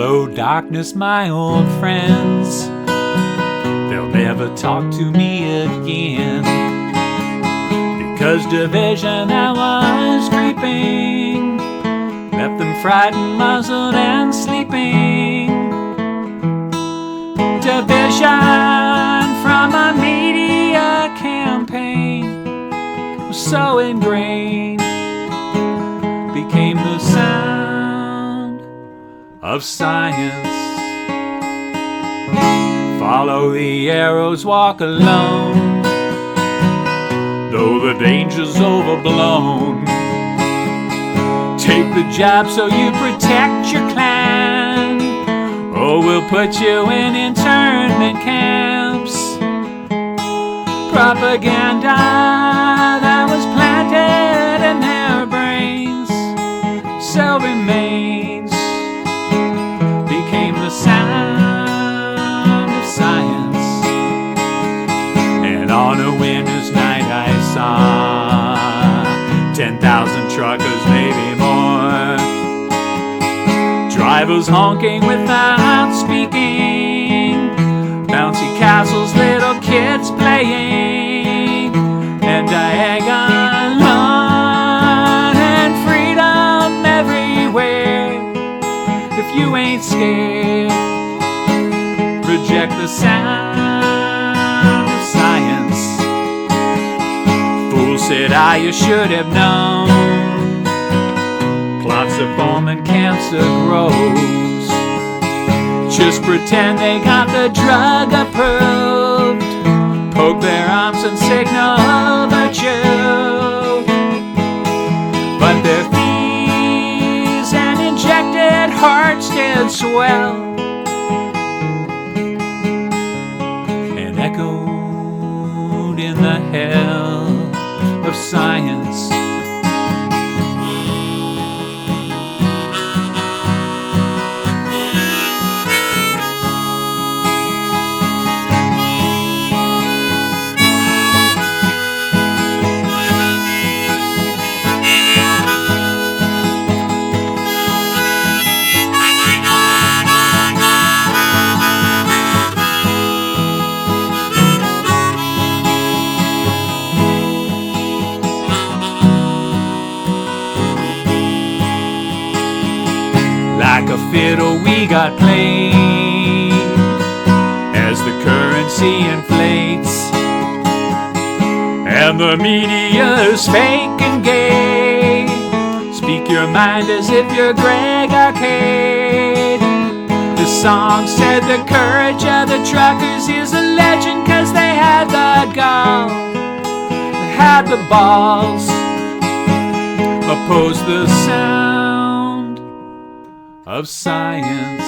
Hello, darkness, my old friends. They'll never talk to me again, because division that was creeping left them frightened, muzzled, and sleeping. Division from a media campaign was so ingrained, became the sound of science. Follow the arrows, walk alone, though the danger's overblown. Take the jab so you protect your clan, or we'll put you in internment camps. Propaganda that was planted in their brains still remains, became the sound of science. And on a winter's night I saw 10,000 truckers, maybe more, drivers honking without speaking, bouncy castles, little kids playing, and diagonal and freedom everywhere. If you ain't scared, reject the sound of science. Fool, said I, you should have known. Clots of foam and cancer grows. Just pretend they got the drug approved. Poke their arms and signal virtue, but their fees and injected hearts did swell and echoed in the hell of science. Like a fiddle we got played as the currency inflates, and the media's fake and gay. Speak your mind as if you're Greg Arcade. The song said the courage of the truckers is a legend, 'cause they had the gall, they had the balls, oppose the sound of science.